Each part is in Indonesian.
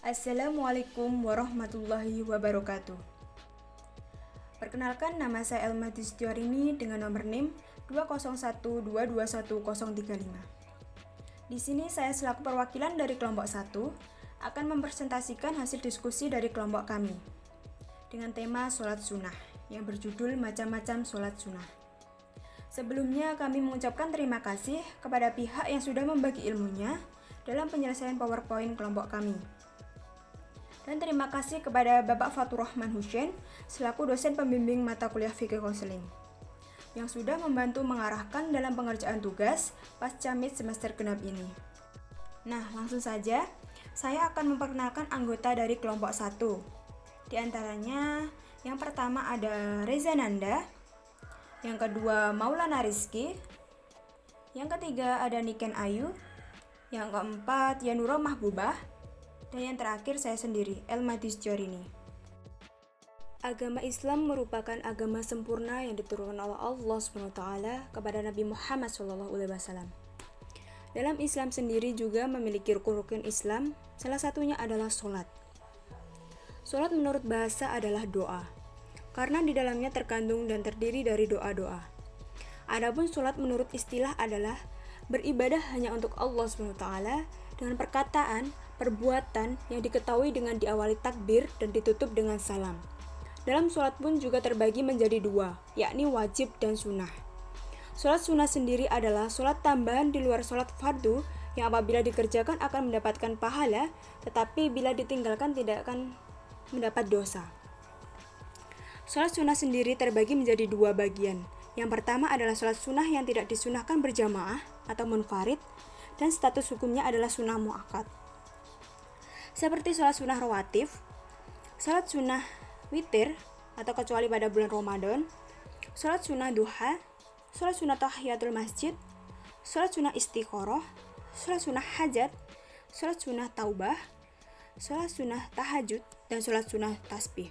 Assalamualaikum warahmatullahi wabarakatuh. Perkenalkan, nama saya Elma Distiorini dengan nomor NIM 201221035. Di sini saya selaku perwakilan dari kelompok 1 akan mempresentasikan hasil diskusi dari kelompok kami dengan tema sholat sunnah yang berjudul macam-macam sholat sunnah. Sebelumnya kami mengucapkan terima kasih kepada pihak yang sudah membagi ilmunya dalam penyelesaian PowerPoint kelompok kami. Dan terima kasih kepada Bapak Fatur Rahman Hussein selaku dosen pembimbing mata kuliah Fikih Konseling yang sudah membantu mengarahkan dalam pengerjaan tugas pasca mid semester genap ini. Nah, langsung saja saya akan memperkenalkan anggota dari kelompok 1. Di antaranya yang pertama ada Reza Nanda, yang kedua Maulana Rizky, yang ketiga ada Niken Ayu, yang keempat Yanura Mahbubah, dan yang terakhir saya sendiri, Elma Distiorini. Agama Islam merupakan agama sempurna yang diturunkan oleh Allah SWT kepada Nabi Muhammad SAW. Dalam Islam sendiri juga memiliki rukun-rukun Islam, salah satunya adalah sholat. Sholat menurut bahasa adalah doa, karena di dalamnya terkandung dan terdiri dari doa-doa. Adapun sholat menurut istilah adalah beribadah hanya untuk Allah SWT dengan perkataan, perbuatan yang diketahui dengan diawali takbir dan ditutup dengan salam. Dalam sholat pun juga terbagi menjadi dua, yakni wajib dan sunnah. Sholat sunnah sendiri adalah sholat tambahan di luar sholat fardu yang apabila dikerjakan akan mendapatkan pahala, tetapi bila ditinggalkan tidak akan mendapat dosa. Sholat sunnah sendiri terbagi menjadi dua bagian. Yang pertama adalah sholat sunnah yang tidak disunahkan berjamaah atau munfarid, dan status hukumnya adalah sunnah muakkad. Seperti sholat sunnah rawatib, sholat sunnah witir atau kecuali pada bulan Ramadan, sholat sunnah duha, sholat sunnah tahiyatul masjid, sholat sunnah istiqoroh, sholat sunnah hajat, sholat sunnah taubah, sholat sunnah tahajud, dan sholat sunnah tasbih.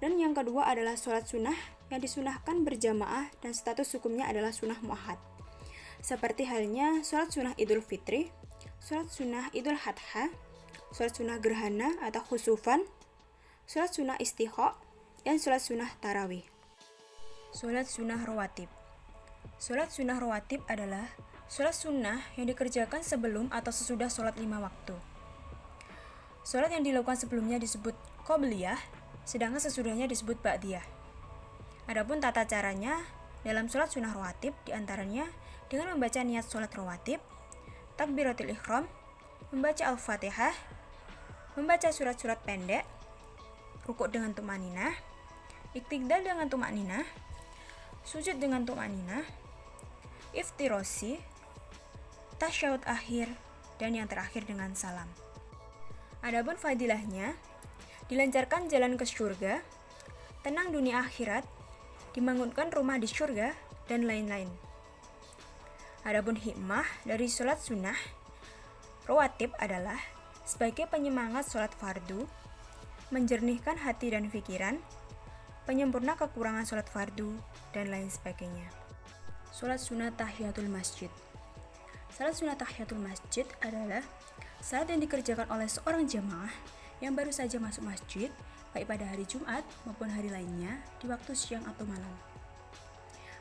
Dan yang kedua adalah sholat sunnah yang disunahkan berjamaah dan status hukumnya adalah sunnah muakkad. Seperti halnya sholat sunnah idul fitri, sholat sunnah idul adha, sholat sunnah gerhana atau khusufan, sholat sunnah istisqa, dan sholat sunnah tarawih. Sholat sunnah rawatib. Sholat sunnah rawatib adalah sholat sunnah yang dikerjakan sebelum atau sesudah sholat 5 waktu. Sholat yang dilakukan sebelumnya disebut qobliyah, sedangkan sesudahnya disebut ba'diyah. Adapun tata caranya dalam sholat sunnah rawatib diantaranya dengan membaca niat sholat rawatib, takbiratul ihram, membaca al-fatihah, membaca surat-surat pendek, rukuk dengan tumaninah, iktidal dengan tumaninah, sujud dengan tumaninah, iftirosi, tasyahud akhir, dan yang terakhir dengan salam. Adapun fadilahnya, dilancarkan jalan ke surga, tenang dunia akhirat, dibangunkan rumah di surga, dan lain-lain. Adapun hikmah dari sholat sunnah rawatib adalah sebagai penyemangat sholat fardu, menjernihkan hati dan pikiran, penyempurna kekurangan sholat fardu, dan lain sebagainya. Sholat sunnah tahiyatul masjid. Sholat sunnah tahiyatul masjid adalah salat yang dikerjakan oleh seorang jamaah yang baru saja masuk masjid, baik pada hari Jumat maupun hari lainnya di waktu siang atau malam.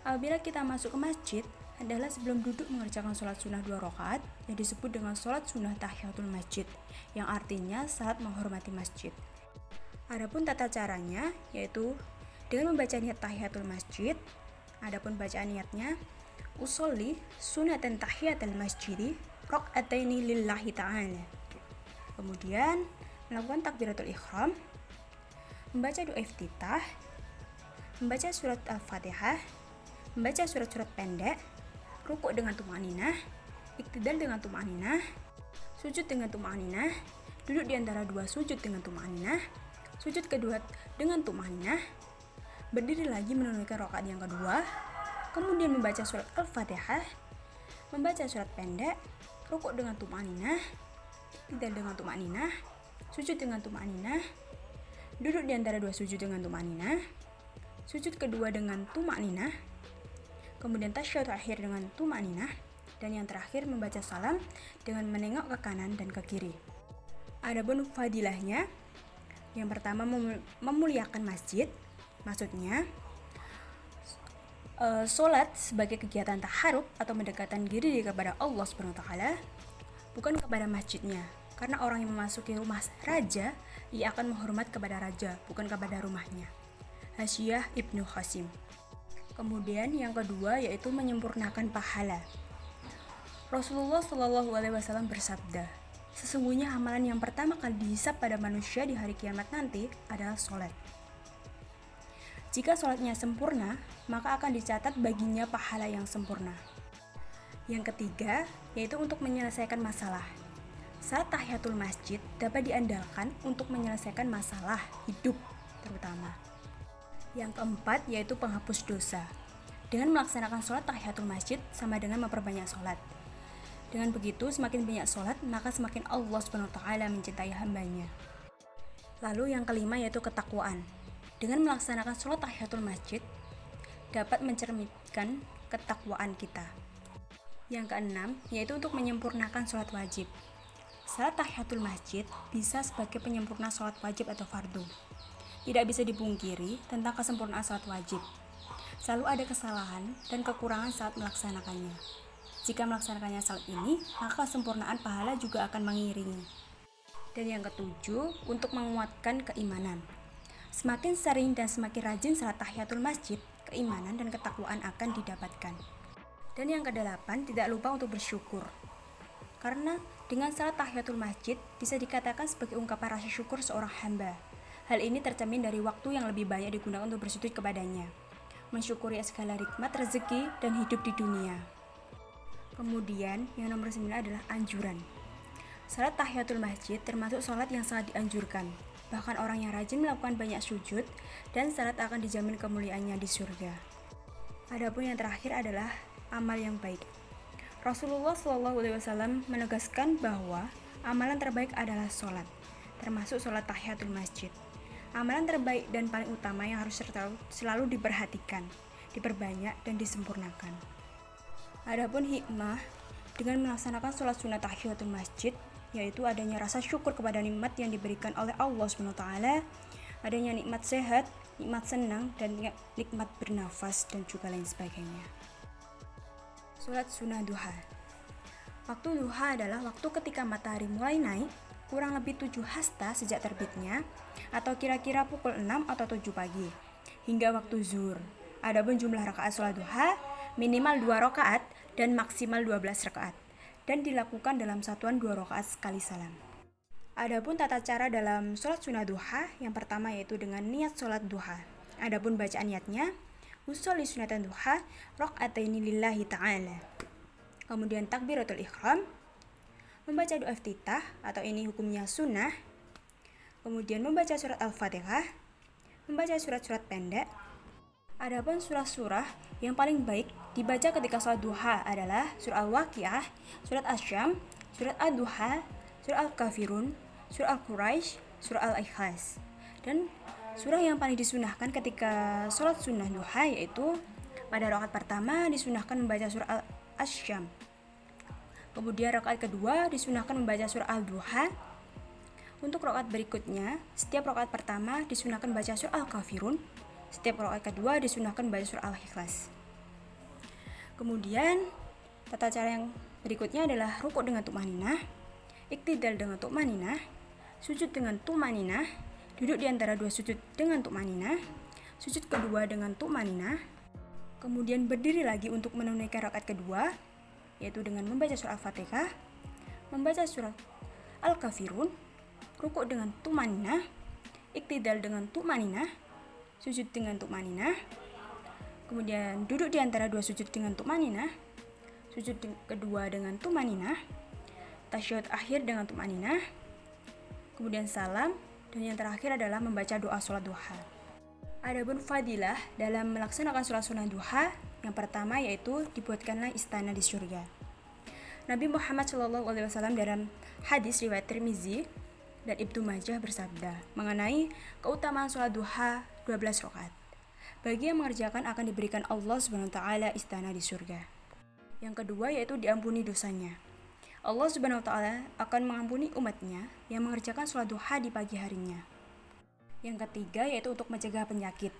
Apabila kita masuk ke masjid, adalah sebelum duduk mengerjakan sholat sunnah 2 rakaat yang disebut dengan sholat sunnah tahiyatul masjid, yang artinya salat menghormati masjid. Adapun tata caranya yaitu dengan membaca niat tahiyatul masjid. Adapun bacaan niatnya usolli sunatan tahiyatul masjidi raq'ataini lillahi ta'ala. Kemudian melakukan takbiratul ihram, membaca doa iftitah, membaca surat al-fatihah, membaca surat-surat pendek, rukuk dengan tumaninah, iktidal dengan tumaninah, sujud dengan tumaninah, duduk di antara dua sujud dengan tumaninah, sujud kedua dengan tumaninah, berdiri lagi menunaikan rakaat yang kedua, kemudian membaca surat al-fatihah, membaca surat pendek, rukuk dengan tumaninah, iktidal dengan tumaninah, sujud dengan tumaninah, duduk di antara dua sujud dengan tumaninah, sujud kedua dengan tumaninah, kemudian tasyahud akhir dengan tumaninah, dan yang terakhir membaca salam dengan menengok ke kanan dan ke kiri. Adapun fadilahnya, yang pertama memuliakan masjid, maksudnya sholat sebagai kegiatan taharub atau mendekatkan diri kepada Allah SWT, bukan kepada masjidnya. Karena orang yang memasuki rumah raja, ia akan menghormat kepada raja, bukan kepada rumahnya. Hasyiah Ibnu Qasim. Kemudian yang kedua yaitu menyempurnakan pahala. Rasulullah SAW bersabda, sesungguhnya amalan yang pertama kali dihisab pada manusia di hari kiamat nanti adalah sholat. Jika sholatnya sempurna, maka akan dicatat baginya pahala yang sempurna. Yang ketiga, yaitu untuk menyelesaikan masalah. Salat tahiyatul masjid dapat diandalkan untuk menyelesaikan masalah hidup terutama. Yang keempat, yaitu penghapus dosa. Dengan melaksanakan sholat tahiyatul masjid sama dengan memperbanyak sholat. Dengan begitu, semakin banyak sholat, maka semakin Allah SWT mencintai hambanya. Lalu yang kelima, yaitu ketakwaan. Dengan melaksanakan sholat tahiyatul masjid, dapat mencerminkan ketakwaan kita. Yang keenam, yaitu untuk menyempurnakan sholat wajib. Salat tahiyatul masjid bisa sebagai penyempurna sholat wajib atau fardu. Tidak bisa dipungkiri tentang kesempurnaan sholat wajib. Selalu ada kesalahan dan kekurangan saat melaksanakannya. Jika melaksanakannya salat ini, maka kesempurnaan pahala juga akan mengiringi. Dan yang ketujuh, untuk menguatkan keimanan. Semakin sering dan semakin rajin salat tahiyatul masjid, keimanan dan ketakwaan akan didapatkan. Dan yang kedelapan, tidak lupa untuk bersyukur. Karena dengan salat tahiyatul masjid bisa dikatakan sebagai ungkapan rasa syukur seorang hamba. Hal ini tercermin dari waktu yang lebih banyak digunakan untuk bersujud kepadanya, mensyukuri segala nikmat rezeki dan hidup di dunia. Kemudian yang nomor 9 adalah anjuran. Salat tahiyatul masjid termasuk salat yang sangat dianjurkan. Bahkan orang yang rajin melakukan banyak sujud dan salat akan dijamin kemuliaannya di surga. Adapun yang terakhir adalah amal yang baik. Rasulullah SAW menegaskan bahwa amalan terbaik adalah sholat, termasuk sholat tahiyatul masjid. Amalan terbaik dan paling utama yang harus selalu diperhatikan, diperbanyak dan disempurnakan. Adapun hikmah dengan melaksanakan sholat sunnah tahiyatul masjid, yaitu adanya rasa syukur kepada nikmat yang diberikan oleh Allah SWT, adanya nikmat sehat, nikmat senang, dan nikmat bernafas, dan juga lain sebagainya. Sholat sunnah duha. Waktu duha adalah waktu ketika matahari mulai naik, kurang lebih 7 hasta sejak terbitnya, atau kira-kira pukul 6 atau 7 pagi, hingga waktu zuhur. Adapun jumlah rakaat sholat duha, minimal 2 rakaat dan maksimal 12 rakaat. Dan dilakukan dalam satuan 2 rakaat sekali salam. Adapun tata cara dalam sholat sunnah duha, yang pertama yaitu dengan niat sholat duha. Adapun bacaan niatnya, usolli sunatan duha, rakaataini lillahi ta'ala. Kemudian takbiratul ihram, membaca doa iftitah atau ini hukumnya sunnah. Kemudian membaca surat Al-Fatihah, membaca surat-surat pendek. Adapun surah-surah yang paling baik dibaca ketika sholat duha adalah surah Al-Waqiah, surat Asy-Syam, surat Ad-Duha, surah Al-Kafirun, surah Al-Quraisy, surah Al-Ikhlas. Dan surah yang paling disunahkan ketika sholat sunnah duha yaitu pada rakaat pertama disunahkan membaca surah Asy-Syam. Kemudian rakaat kedua disunahkan membaca surah Al-Duha. Untuk rakaat berikutnya, setiap rakaat pertama disunahkan membaca surah Al-Kafirun. Setiap rakaat kedua disunahkan membaca surah Al-Ikhlas. Kemudian tata cara yang berikutnya adalah rukuk dengan tumaninah, iktidal dengan tumaninah, sujud dengan tumaninah, duduk di antara 2 sujud dengan tumaninah, sujud kedua dengan tumaninah, kemudian berdiri lagi untuk menunaikan rakaat kedua, yaitu dengan membaca surah Al-Fatihah, membaca surah Al-Kafirun, rukuk dengan tumaninah, iktidal dengan tumaninah, sujud dengan tumaninah, kemudian duduk di antara 2 sujud dengan tumaninah, sujud kedua dengan tumaninah, tasyahud akhir dengan tumaninah, kemudian salam, dan yang terakhir adalah membaca doa sholat duha. Adapun fadilah dalam melaksanakan sholat sunnah duha, yang pertama yaitu dibuatkanlah istana di surga. Nabi Muhammad SAW dalam hadis riwayat Tirmizi dan Ibnu Majah bersabda mengenai keutamaan sholat duha 12 rakaat. Bagi yang mengerjakan akan diberikan Allah SWT istana di surga. Yang kedua yaitu diampuni dosanya. Allah Subhanahu wa taala akan mengampuni umatnya yang mengerjakan sholat duha di pagi harinya. Yang ketiga yaitu untuk mencegah penyakit.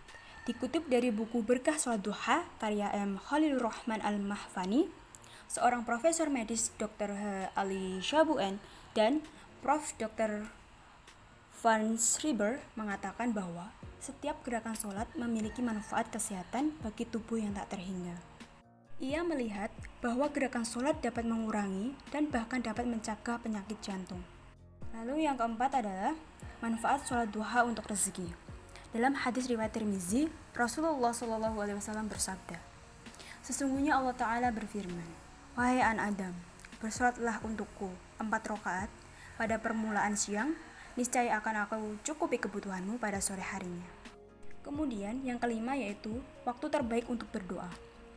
Dikutip dari buku Berkah Sholat Duha karya M. Khalilur Rahman Al-Mahfani, seorang profesor medis Dr. Ali Shabuen dan Prof. Dr. Van Schreiber mengatakan bahwa setiap gerakan sholat memiliki manfaat kesehatan bagi tubuh yang tak terhingga. Ia melihat bahwa gerakan sholat dapat mengurangi dan bahkan dapat mencegah penyakit jantung. Lalu yang keempat adalah manfaat sholat duha untuk rezeki. Dalam hadis riwayat Tirmizi, Rasulullah SAW bersabda, "Sesungguhnya Allah Ta'ala berfirman, wahai anak Adam, bersolatlah untukku 4 rakaat pada permulaan siang, niscaya akan aku cukupi kebutuhanmu pada sore harinya." Kemudian yang kelima yaitu waktu terbaik untuk berdoa.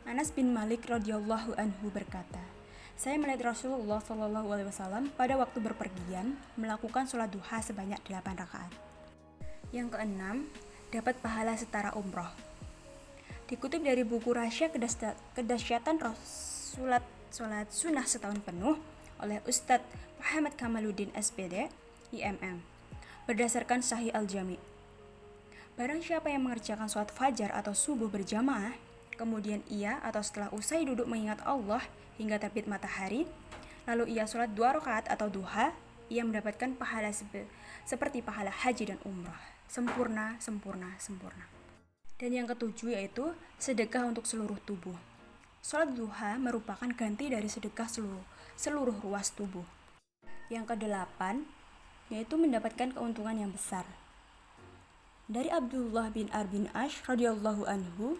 Anas bin Malik radhiyallahu anhu berkata, saya melihat Rasulullah SAW pada waktu berpergian melakukan sholat duha sebanyak 8 rakaat. Yang keenam, dapat pahala setara umroh. Dikutip dari buku Rahasia Kedahsyatan Sholat Sunnah Setahun Penuh oleh Ustadz Muhammad Kamaluddin SPD, IMM, berdasarkan Sahih Al-Jami. Barang siapa yang mengerjakan sholat fajar atau subuh berjamaah, kemudian ia atau setelah usai duduk mengingat Allah hingga terbit matahari, lalu ia sholat 2 rakaat atau duha, ia mendapatkan pahala seperti pahala haji dan umrah. Sempurna. Dan yang ketujuh yaitu sedekah untuk seluruh tubuh. Sholat duha merupakan ganti dari sedekah seluruh ruas tubuh. Yang kedelapan yaitu mendapatkan keuntungan yang besar. Dari Abdullah bin Amr bin Ash radhiyallahu anhu,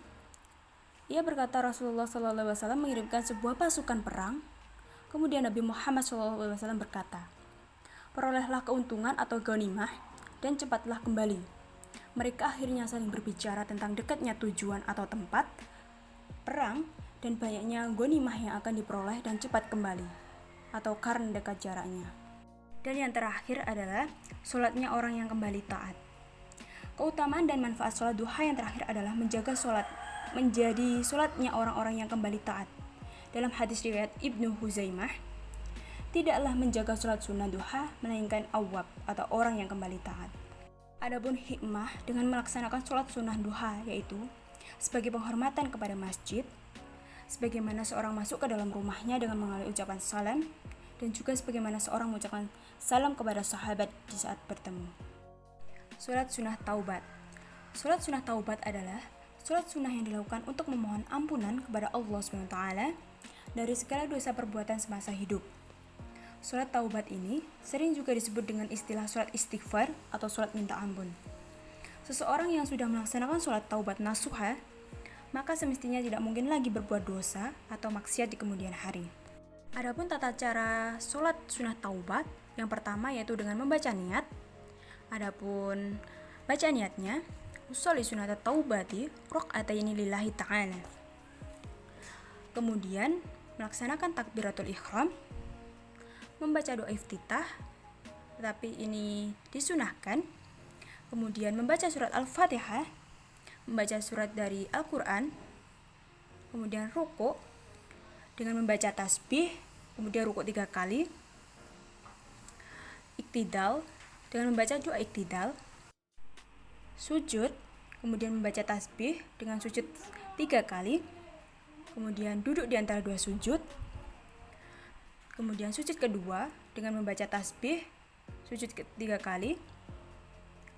ia berkata Rasulullah SAW mengirimkan sebuah pasukan perang. Kemudian Nabi Muhammad SAW berkata, perolehlah keuntungan atau ghanimah dan cepatlah kembali. Mereka akhirnya saling berbicara tentang dekatnya tujuan atau tempat perang dan banyaknya ghanimah yang akan diperoleh dan cepat kembali, atau karena dekat jaraknya. Dan yang terakhir adalah sholatnya orang yang kembali taat. Keutamaan dan manfaat sholat duha yang terakhir adalah menjadi sholatnya orang-orang yang kembali taat. Dalam hadis riwayat Ibnu Huzaimah, tidaklah menjaga sholat sunnah duha melainkan awwab atau orang yang kembali taat. Adapun hikmah dengan melaksanakan sholat sunnah duha yaitu sebagai penghormatan kepada masjid, sebagaimana seorang masuk ke dalam rumahnya dengan mengalami ucapan salam, dan juga sebagaimana seorang mengucapkan salam kepada sahabat di saat bertemu. Sholat sunnah taubat. Sholat sunnah taubat adalah sholat sunnah yang dilakukan untuk memohon ampunan kepada Allah SWT dari segala dosa perbuatan semasa hidup. Sholat taubat ini sering juga disebut dengan istilah sholat istighfar atau sholat minta ampun. Seseorang yang sudah melaksanakan sholat taubat nasuha, maka semestinya tidak mungkin lagi berbuat dosa atau maksiat di kemudian hari. Adapun tata cara sholat sunnah taubat, yang pertama yaitu dengan membaca niat. Adapun baca niatnya, usolli sunnata taubati raq'ataini lillahi ta'ala. Kemudian melaksanakan takbiratul ihram, membaca doa iftitah, tetapi ini disunahkan. Kemudian membaca surat Al-Fatihah, membaca surat dari Al-Quran, kemudian rukuk dengan membaca tasbih, kemudian rukuk 3 kali, iktidal dengan membaca doa iktidal, sujud, kemudian membaca tasbih dengan sujud 3 kali, kemudian duduk di antara 2 sujud, kemudian sujud kedua dengan membaca tasbih, sujud 3 kali,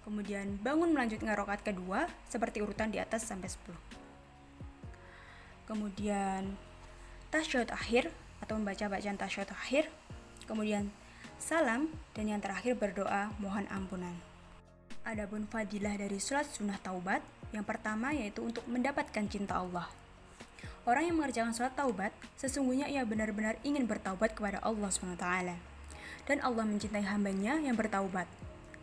kemudian bangun melanjutkan rakaat kedua seperti urutan di atas sampai 10. Kemudian tasyahud akhir atau membaca bacaan tasyahud akhir, kemudian salam, dan yang terakhir berdoa mohon ampunan. Adapun fadilah dari sholat sunnah taubat, yang pertama yaitu untuk mendapatkan cinta Allah. Orang yang mengerjakan sholat taubat, sesungguhnya ia benar-benar ingin bertaubat kepada Allah SWT. Dan Allah mencintai hambanya yang bertaubat.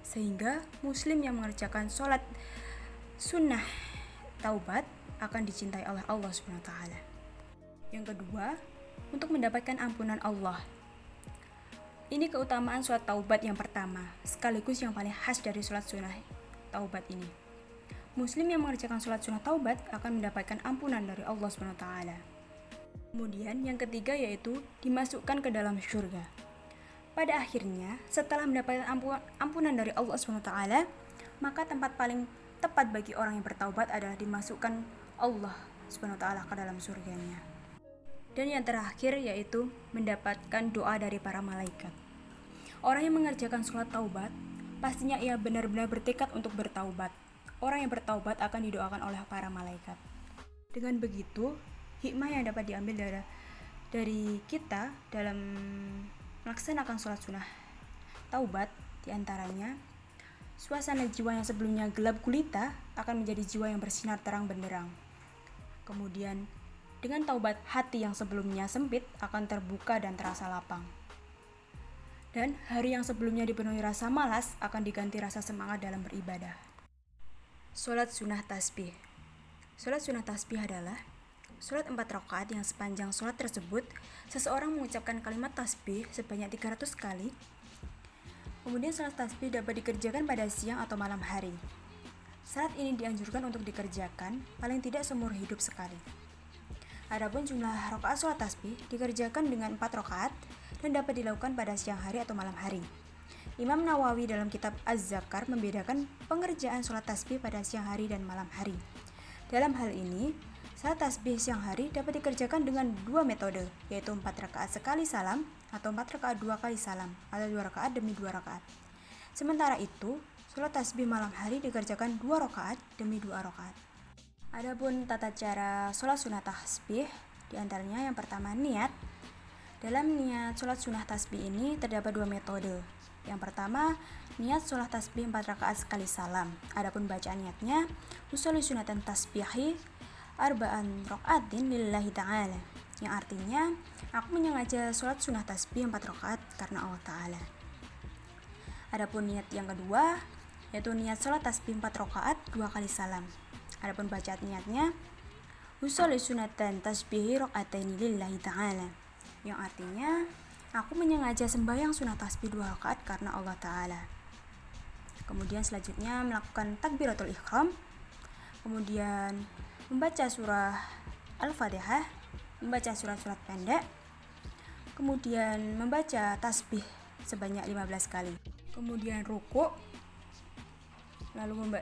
Sehingga muslim yang mengerjakan sholat sunnah taubat akan dicintai oleh Allah SWT. Yang kedua, untuk mendapatkan ampunan Allah. Ini keutamaan sholat taubat yang pertama, sekaligus yang paling khas dari sholat sunnah taubat ini. Muslim yang mengerjakan sholat sunnah taubat akan mendapatkan ampunan dari Allah SWT. Kemudian yang ketiga yaitu dimasukkan ke dalam surga. Pada akhirnya, setelah mendapatkan ampunan dari Allah SWT, maka tempat paling tepat bagi orang yang bertaubat adalah dimasukkan Allah SWT ke dalam surganya. Dan yang terakhir yaitu mendapatkan doa dari para malaikat. Orang yang mengerjakan sholat taubat, pastinya ia benar-benar bertekad untuk bertaubat. Orang yang bertaubat akan didoakan oleh para malaikat. Dengan begitu, hikmah yang dapat diambil dari kita dalam melaksanakan sholat sunnah taubat diantaranya, suasana jiwa yang sebelumnya gelap gulita akan menjadi jiwa yang bersinar terang benderang. Kemudian, dengan taubat, hati yang sebelumnya sempit akan terbuka dan terasa lapang. Dan hari yang sebelumnya dipenuhi rasa malas akan diganti rasa semangat dalam beribadah. Sholat sunnah tasbih. Sholat sunnah tasbih adalah sholat 4 rakaat yang sepanjang sholat tersebut, seseorang mengucapkan kalimat tasbih sebanyak 300 kali. Kemudian sholat tasbih dapat dikerjakan pada siang atau malam hari. Saat ini dianjurkan untuk dikerjakan paling tidak seumur hidup sekali. Adapun jumlah rakaat sholat tasbih dikerjakan dengan 4 rakaat dan dapat dilakukan pada siang hari atau malam hari. Imam Nawawi dalam kitab Az-Zakar membedakan pengerjaan sholat tasbih pada siang hari dan malam hari. Dalam hal ini, salat tasbih siang hari dapat dikerjakan dengan 2 metode, yaitu 4 rakaat sekali salam atau 4 rakaat 2 kali salam atau 2 rakaat demi 2 rakaat. Sementara itu, sholat tasbih malam hari dikerjakan 2 rakaat demi 2 rakaat. Adapun tata cara sholat sunnah tasbih, diantaranya yang pertama niat. Dalam niat sholat sunnah tasbih ini terdapat 2 metode. Yang pertama, niat sholat tasbih 4 rakaat sekali salam. Adapun bacaan niatnya, usolli sunatan tasbihi arba'an rakaatin lillahi ta'ala, yang artinya aku menyengaja sholat sunnah tasbih 4 rakaat karena Allah Ta'ala. Adapun niat yang kedua yaitu niat sholat tasbih 4 rakaat 2 kali salam. Adapun bacaan niatnya usolli sunatan tasbihi rakaatain lillahi ta'ala, yang artinya aku menyengaja sembahyang sunnah tasbih 2 rakaat karena Allah Ta'ala. Kemudian selanjutnya melakukan takbiratul ihram, kemudian membaca surah Al-Fatihah, membaca surat-surat pendek, kemudian membaca tasbih sebanyak 15 kali. Kemudian ruku, lalu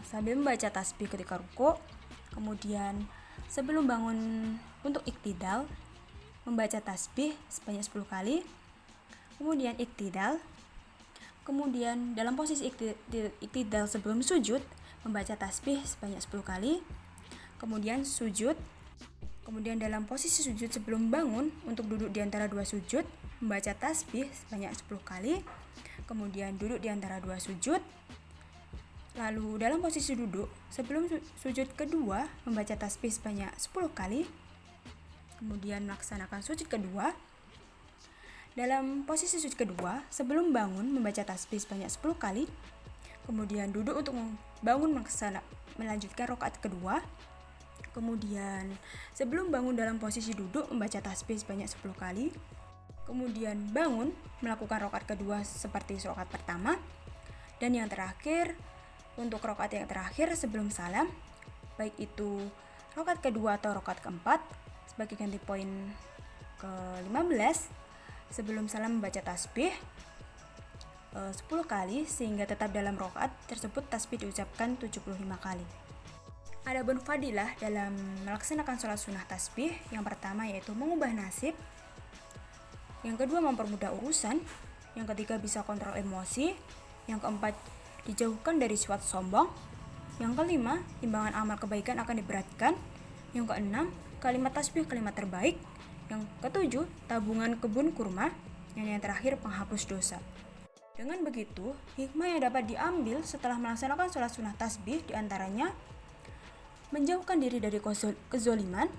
sambil membaca tasbih ketika ruku. Kemudian sebelum bangun untuk iktidal, membaca tasbih sebanyak 10 kali. Kemudian iktidal. Kemudian dalam posisi iktidal sebelum sujud, membaca tasbih sebanyak 10 kali. Kemudian sujud. Kemudian dalam posisi sujud sebelum bangun untuk duduk di antara 2 sujud, membaca tasbih sebanyak 10 kali. Kemudian duduk di antara 2 sujud. Lalu dalam posisi duduk sebelum sujud kedua, membaca tasbih sebanyak 10 kali. Kemudian melaksanakan sujud kedua. Dalam posisi sujud kedua, sebelum bangun membaca tasbih sebanyak 10 kali. Kemudian duduk untuk bangun melanjutkan rakaat kedua. Kemudian sebelum bangun dalam posisi duduk membaca tasbih sebanyak 10 kali. Kemudian bangun melakukan rakaat kedua seperti rakaat pertama. Dan yang terakhir, untuk rakaat yang terakhir sebelum salam, baik itu rakaat kedua atau rakaat keempat, sebagai ganti poin ke-15, sebelum salam membaca tasbih 10 kali sehingga tetap dalam rakaat tersebut tasbih diucapkan 75 kali. Adapun fadilah dalam melaksanakan sholat sunnah tasbih, yang pertama yaitu mengubah nasib, yang kedua mempermudah urusan, yang ketiga bisa kontrol emosi, yang keempat dijauhkan dari sifat sombong, yang kelima timbangan amal kebaikan akan diberatkan, yang keenam kalimat tasbih kalimat terbaik, yang ketujuh tabungan kebun kurma, dan yang terakhir penghapus dosa. Dengan begitu, hikmah yang dapat diambil setelah melaksanakan sholat sunnah tasbih diantaranya menjauhkan diri dari kezoliman,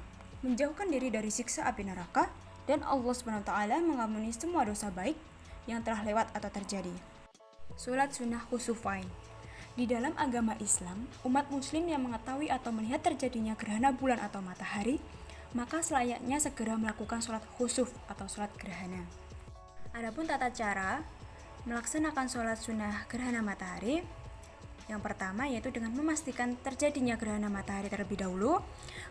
menjauhkan diri dari siksa api neraka, dan Allah SWT mengampuni semua dosa baik yang telah lewat atau terjadi. Sholat sunnah khusufain. Di dalam agama Islam, umat muslim yang mengetahui atau melihat terjadinya gerhana bulan atau matahari, maka selayaknya segera melakukan sholat khusuf atau sholat gerhana. Adapun tata cara melaksanakan sholat sunnah gerhana matahari, Yang pertama yaitu dengan memastikan terjadinya gerhana matahari terlebih dahulu.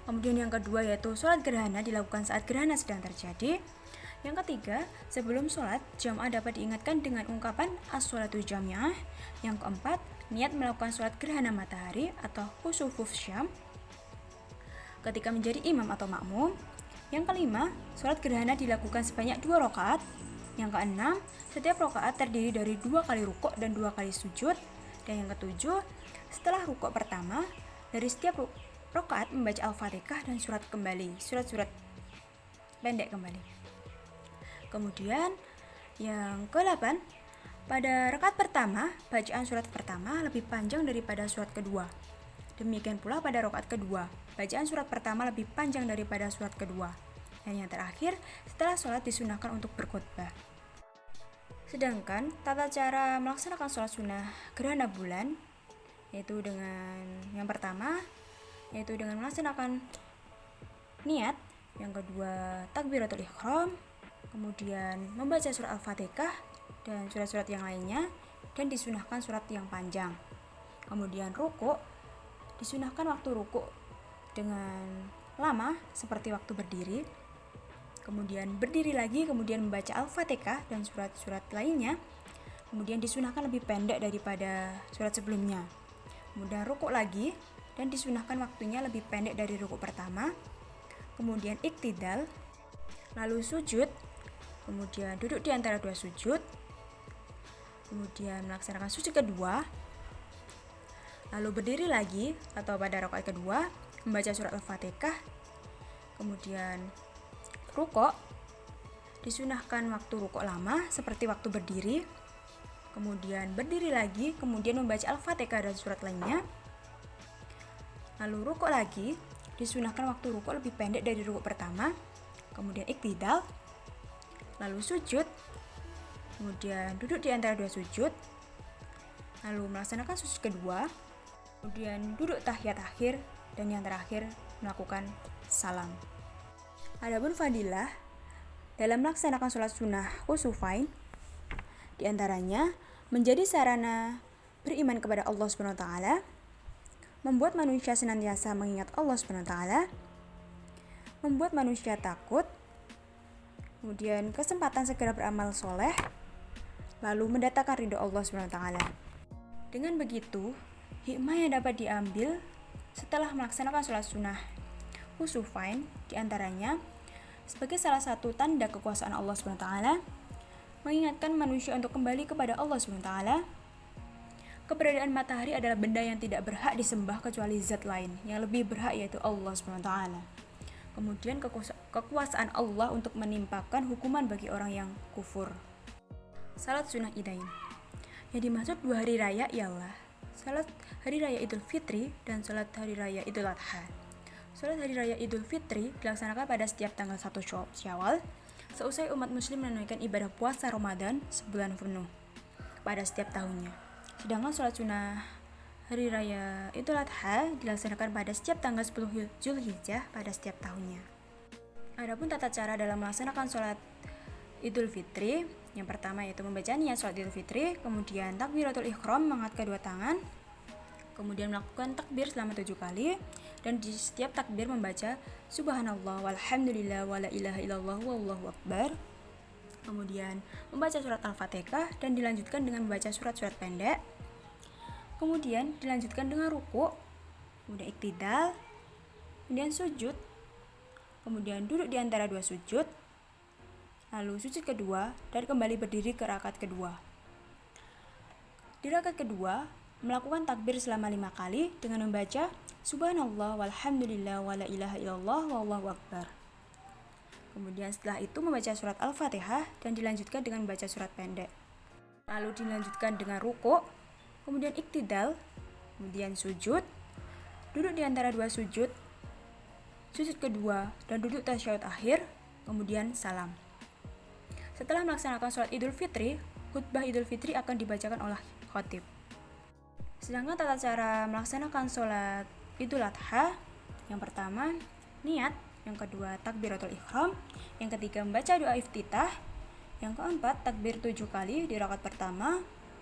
Kemudian yang kedua yaitu sholat gerhana dilakukan saat gerhana sedang terjadi. Yang ketiga, sebelum sholat, jamaah dapat diingatkan dengan ungkapan as-sholatu jami'ah. Yang keempat, niat melakukan sholat gerhana matahari atau khusufuf syam ketika menjadi imam atau makmum. Yang kelima, sholat gerhana dilakukan sebanyak 2 rakaat. Yang keenam, setiap rakaat terdiri dari 2 kali rukuk dan 2 kali sujud. Dan yang ketujuh, setelah rukuk pertama, dari setiap rakaat membaca Al-Fatihah dan surat-surat pendek kembali. Kemudian yang ke-8, pada rakaat pertama, bacaan surat pertama lebih panjang daripada surat kedua. Demikian pula pada rakaat kedua, bacaan surat pertama lebih panjang daripada surat kedua. Dan yang terakhir, setelah sholat disunahkan untuk berkhutbah. Sedangkan tata cara melaksanakan sholat sunnah gerhana bulan, yaitu dengan yang pertama, yaitu dengan melaksanakan niat. Yang kedua, takbiratul ihram, kemudian membaca surat Al-Fatihah dan surat-surat yang lainnya, dan disunahkan surat yang panjang. Kemudian rukuk, disunahkan waktu rukuk dengan lama seperti waktu berdiri. Kemudian berdiri lagi, kemudian membaca Al-Fatihah dan surat-surat lainnya. Kemudian disunahkan lebih pendek daripada surat sebelumnya. Kemudian rukuk lagi, dan disunahkan waktunya lebih pendek dari rukuk pertama. Kemudian iktidal, lalu sujud, kemudian duduk di antara 2 sujud, kemudian melaksanakan sujud kedua, lalu berdiri lagi atau pada rakaat kedua, membaca surat Al-Fatihah, kemudian rukuk, disunahkan waktu rukuk lama seperti waktu berdiri, kemudian berdiri lagi, kemudian membaca Al-Fatihah dan surat lainnya, lalu rukuk lagi, disunahkan waktu rukuk lebih pendek dari rukuk pertama, kemudian iktidal, lalu sujud, kemudian duduk di antara 2 sujud, lalu melaksanakan sujud kedua, kemudian duduk tahiyat akhir, dan yang terakhir melakukan salam. Adapun fadilah dalam melaksanakan sholat sunnah khusufain, diantaranya menjadi sarana beriman kepada Allah SWT, membuat manusia senantiasa mengingat Allah SWT, membuat manusia takut, kemudian kesempatan segera beramal soleh, lalu mendatangkan ridho Allah SWT. Dengan begitu, hikmah yang dapat diambil setelah melaksanakan sholat sunnah khusufain, diantaranya sebagai salah satu tanda kekuasaan Allah SWT, mengingatkan manusia untuk kembali kepada Allah SWT. Keberadaan matahari adalah benda yang tidak berhak disembah kecuali zat lain yang lebih berhak, yaitu Allah SWT. Kemudian kekuasaan Allah untuk menimpakan hukuman bagi orang yang kufur. Salat sunnah idain. Yang dimaksud 2 hari raya ialah salat hari raya Idul Fitri dan salat hari raya Idul Adha. Salat hari raya Idul Fitri dilaksanakan pada setiap tanggal 1 Syawal, seusai umat muslim menunaikan ibadah puasa Ramadan sebulan penuh pada setiap tahunnya. Sedangkan salat sunnah hari raya Idul Adha dilaksanakan pada setiap tanggal 10 Zulhijjah pada setiap tahunnya. Adapun tata cara dalam melaksanakan sholat Idul Fitri, yang pertama yaitu membaca niat sholat Idul Fitri, kemudian takbiratul ihram mengangkat kedua tangan, kemudian melakukan takbir selama 7 kali, dan di setiap takbir membaca subhanallah walhamdulillah wala ilaha illallah wallahu akbar. Kemudian membaca surat Al-Fatihah dan dilanjutkan dengan membaca surat-surat pendek. Kemudian dilanjutkan dengan rukuk, kemudian iktidal, kemudian sujud, kemudian duduk di antara 2 sujud, lalu sujud kedua, dan kembali berdiri ke rakaat kedua. Di rakaat kedua, melakukan takbir selama 5 kali dengan membaca subhanallah walhamdulillah wala ilaha illallah wallahu akbar. Kemudian setelah itu membaca surat Al-Fatihah dan dilanjutkan dengan membaca surat pendek. Lalu dilanjutkan dengan rukuk, kemudian iktidal, kemudian sujud, duduk di antara 2 sujud, sujud kedua, dan duduk tasyahud akhir, kemudian salam. Setelah melaksanakan sholat Idul Fitri, khutbah Idul Fitri akan dibacakan oleh khatib. Sedangkan tata cara melaksanakan sholat Idul Adha, yang pertama niat, yang kedua takbiratul ihram, yang ketiga membaca doa iftitah, yang keempat takbir 7 kali di rakaat pertama,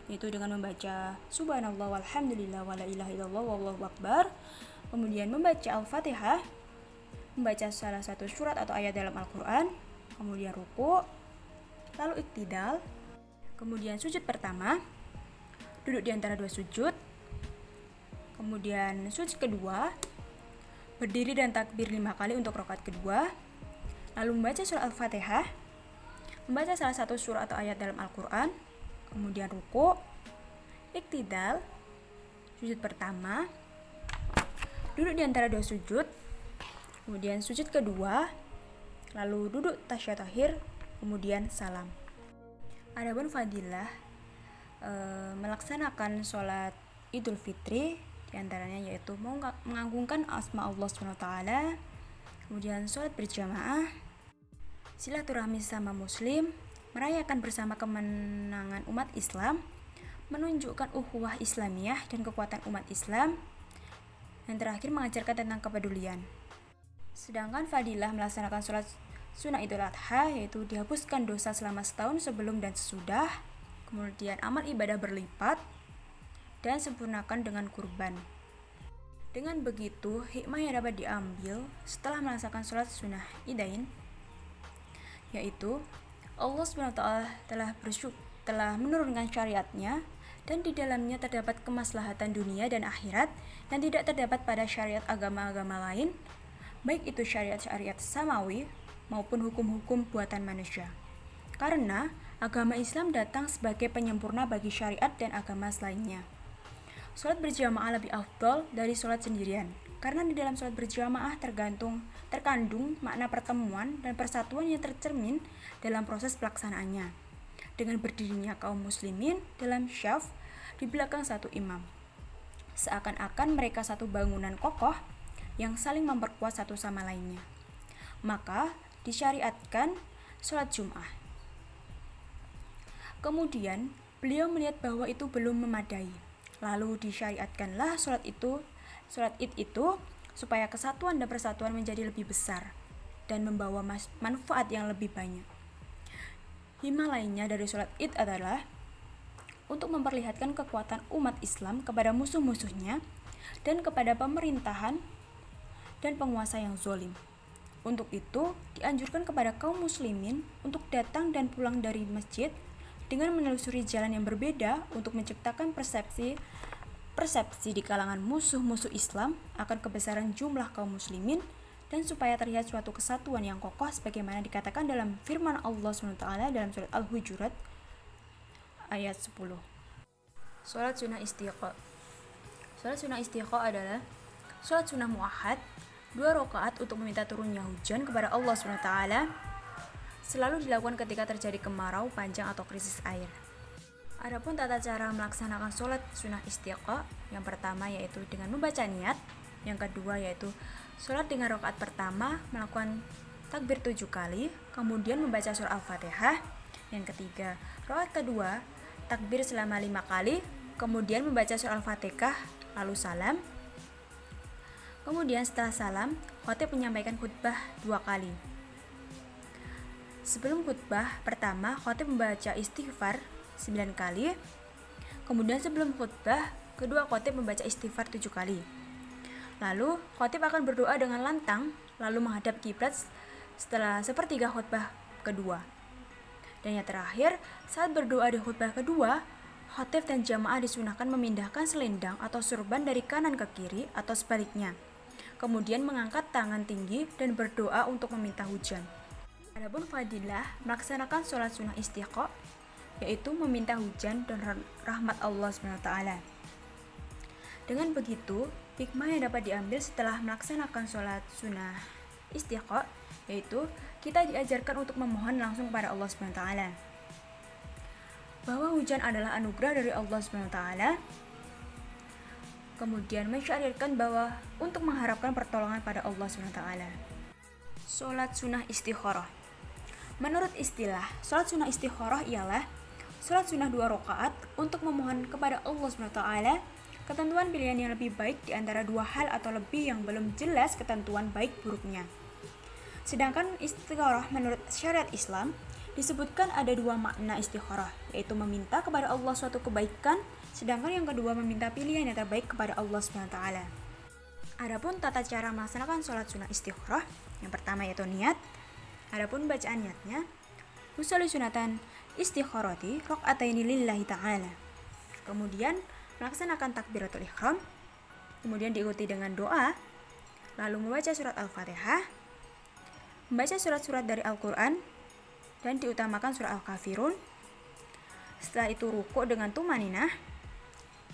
yaitu dengan membaca subhanallah walhamdulillah wala ilaha illallah wallahu akbar, kemudian membaca Al-Fatihah, membaca salah satu surat atau ayat dalam Al-Quran, kemudian ruku', lalu iktidal, kemudian sujud pertama, duduk di antara dua sujud, kemudian sujud kedua, berdiri dan takbir 5 kali untuk rakaat kedua, lalu membaca surat Al-Fatihah, membaca salah satu surah atau ayat dalam Al-Quran, kemudian ruku', iktidal, sujud pertama, duduk di antara dua sujud, kemudian sujud kedua, lalu duduk tasyahud akhir, kemudian salam. Adapun fadilah melaksanakan sholat Idul Fitri diantaranya yaitu mengagungkan asma Allah SWT, kemudian sholat berjamaah, silaturahmi sama muslim, merayakan bersama kemenangan umat Islam, menunjukkan ukhuwah Islamiyah dan kekuatan umat Islam, dan terakhir mengajarkan tentang kepedulian. Sedangkan fadilah melaksanakan sholat sunnah Idul Adha yaitu dihapuskan dosa selama setahun sebelum dan sesudah, kemudian amal ibadah berlipat, dan sempurnakan dengan kurban. Dengan begitu, hikmah yang dapat diambil setelah melaksanakan sholat sunnah Idain yaitu Allah SWT telah menurunkan syariatnya, dan di dalamnya terdapat kemaslahatan dunia dan akhirat yang tidak terdapat pada syariat agama-agama lain, baik itu syariat-syariat samawi maupun hukum-hukum buatan manusia. Karena agama Islam datang sebagai penyempurna bagi syariat dan agama selainnya. Sholat berjamaah lebih afdal dari sholat sendirian, karena di dalam sholat berjamaah terkandung makna pertemuan dan persatuan yang tercermin dalam proses pelaksanaannya, dengan berdirinya kaum muslimin dalam syaf di belakang satu imam, seakan-akan mereka satu bangunan kokoh yang saling memperkuat satu sama lainnya. Maka disyariatkan sholat Jum'ah. Kemudian beliau melihat bahwa itu belum memadai, lalu disyariatkanlah sholat Id itu supaya kesatuan dan persatuan menjadi lebih besar dan membawa manfaat yang lebih banyak. Hikmah lainnya dari sholat Id adalah untuk memperlihatkan kekuatan umat Islam kepada musuh-musuhnya dan kepada pemerintahan dan penguasa yang zalim. Untuk itu, dianjurkan kepada kaum muslimin untuk datang dan pulang dari masjid dengan menelusuri jalan yang berbeda untuk menciptakan persepsi di kalangan musuh-musuh Islam akan kebesaran jumlah kaum muslimin, dan supaya terlihat suatu kesatuan yang kokoh sebagaimana dikatakan dalam firman Allah SWT dalam surat Al-Hujurat ayat 10. Sholat sunnah istiqa. Sholat sunnah istiqa adalah sholat sunnah mu'ahad 2 rakaat untuk meminta turunnya hujan kepada Allah SWT, selalu dilakukan ketika terjadi kemarau panjang atau krisis air. Adapun tata cara melaksanakan sholat sunnah istiqa, yang pertama yaitu dengan membaca niat, yang kedua yaitu sholat dengan rakaat pertama melakukan takbir 7 kali, kemudian membaca surah Al-Fatihah, yang ketiga rakaat kedua takbir selama 5 kali, kemudian membaca surah Al-Fatihah lalu salam. Kemudian setelah salam, khatib menyampaikan khutbah 2 kali. Sebelum khutbah pertama, khatib membaca istighfar 9 kali. Kemudian sebelum khutbah kedua, khatib membaca istighfar 7 kali. Lalu khatib akan berdoa dengan lantang, lalu menghadap kiblat setelah sepertiga khutbah kedua. Dan yang terakhir, saat berdoa di khutbah kedua, khatib dan jamaah disunahkan memindahkan selendang atau surban dari kanan ke kiri atau sebaliknya. Kemudian mengangkat tangan tinggi dan berdoa untuk meminta hujan. Adapun fadilah melaksanakan sholat sunnah istiqa, yaitu meminta hujan dan rahmat Allah SWT. Dengan begitu, hikmah yang dapat diambil setelah melaksanakan sholat sunnah istiqa, yaitu kita diajarkan untuk memohon langsung kepada Allah SWT, bahwa hujan adalah anugerah dari Allah SWT. Kemudian mensyariatkan bahwa untuk mengharapkan pertolongan pada Allah SWT. Sholat sunnah istikharah. Menurut istilah, sholat sunnah istikharah ialah sholat sunnah 2 rakaat untuk memohon kepada Allah SWT ketentuan pilihan yang lebih baik di antara 2 hal atau lebih yang belum jelas ketentuan baik buruknya. Sedangkan istikharah menurut syariat Islam Disebutkan ada dua makna istikharah, yaitu meminta kepada Allah suatu kebaikan, sedangkan yang kedua meminta pilihan yang terbaik kepada Allah SWT. Adapun tata cara melaksanakan sholat sunnah istikharah, yang pertama yaitu niat. Adapun bacaan niatnya, usolli sunatan istikharati raq'ataini lillahi ta'ala. Kemudian melaksanakan takbiratul ihram, kemudian diikuti dengan doa, lalu membaca surat Al-Fatihah, membaca surat-surat dari Al-Quran, dan diutamakan surah Al-Kafirun. Setelah itu rukuk dengan tumaninah,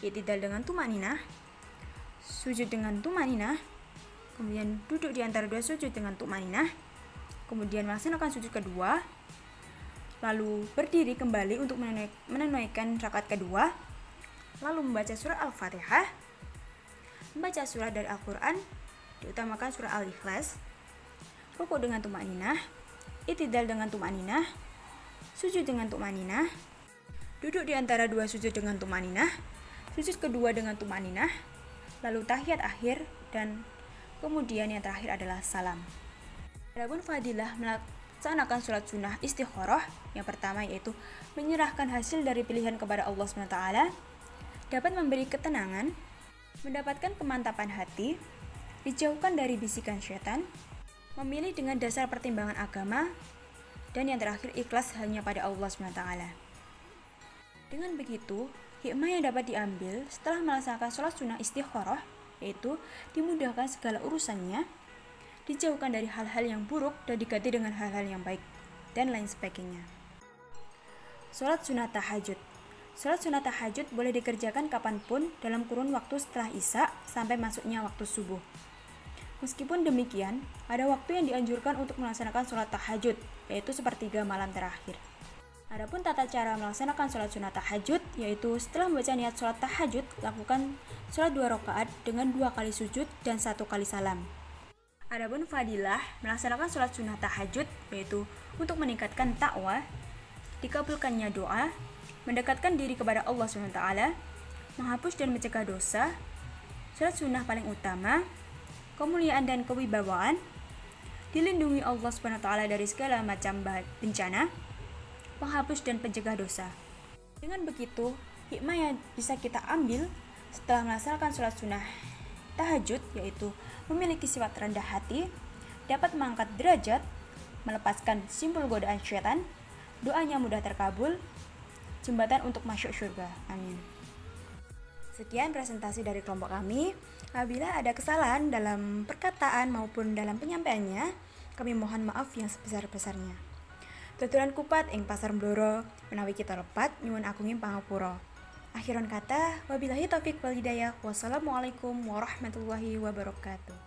i'tidal dengan tumaninah, sujud dengan tumaninah, kemudian duduk di antara dua sujud dengan tumaninah, kemudian melaksanakan sujud kedua, lalu berdiri kembali untuk menunaikan rakaat kedua, lalu membaca surah Al-Fatihah, membaca surah dari Al-Quran, diutamakan surah Al-Ikhlas, rukuk dengan tumaninah, i'tidal dengan tumaninah, sujud dengan tumaninah, duduk di antara dua sujud dengan tumaninah, sujud kedua dengan tumaninah, lalu tahiyat akhir, dan kemudian yang terakhir adalah salam. Adapun fadilah melaksanakan sholat sunnah istikharah, yang pertama yaitu menyerahkan hasil dari pilihan kepada Allah SWT, dapat memberi ketenangan, mendapatkan kemantapan hati, dijauhkan dari bisikan syaitan, memilih dengan dasar pertimbangan agama, dan yang terakhir ikhlas hanya pada Allah SWT. Dengan begitu, hikmah yang dapat diambil setelah melaksanakan sholat sunnah istikharah yaitu dimudahkan segala urusannya, dijauhkan dari hal-hal yang buruk dan diganti dengan hal-hal yang baik, dan lain sebagainya. Sholat sunnah tahajud. Sholat sunnah tahajud boleh dikerjakan kapanpun dalam kurun waktu setelah isya sampai masuknya waktu subuh. Meskipun demikian, ada waktu yang dianjurkan untuk melaksanakan sholat tahajud, yaitu sepertiga malam terakhir. Adapun tata cara melaksanakan sholat sunnah tahajud, yaitu setelah membaca niat sholat tahajud, lakukan sholat 2 rakaat dengan 2 kali sujud dan 1 kali salam. Adapun fadilah melaksanakan sholat sunnah tahajud, yaitu untuk meningkatkan takwa, dikabulkannya doa, mendekatkan diri kepada Allah SWT, menghapus dan mencegah dosa, sholat sunnah paling utama, kemuliaan dan kewibawaan, dilindungi Allah SWT dari segala macam bencana, penghapus dan pencegah dosa. Dengan begitu, hikmah yang bisa kita ambil setelah melaksanakan sholat sunnah tahajud yaitu memiliki sifat rendah hati, dapat mengangkat derajat, melepaskan simpul godaan syaitan, doanya mudah terkabul, jembatan untuk masuk surga. Amin. Sekian presentasi dari kelompok kami. Apabila ada kesalahan dalam perkataan maupun dalam penyampaiannya, kami mohon maaf yang sebesar-besarnya. Tuturan kupat ing pasar Bloro, menawi kita lepat nyuwun agunging pangapura. Akhiron kata, wabillahi taufik wal hidayah. Wassalamualaikum warahmatullahi wabarakatuh.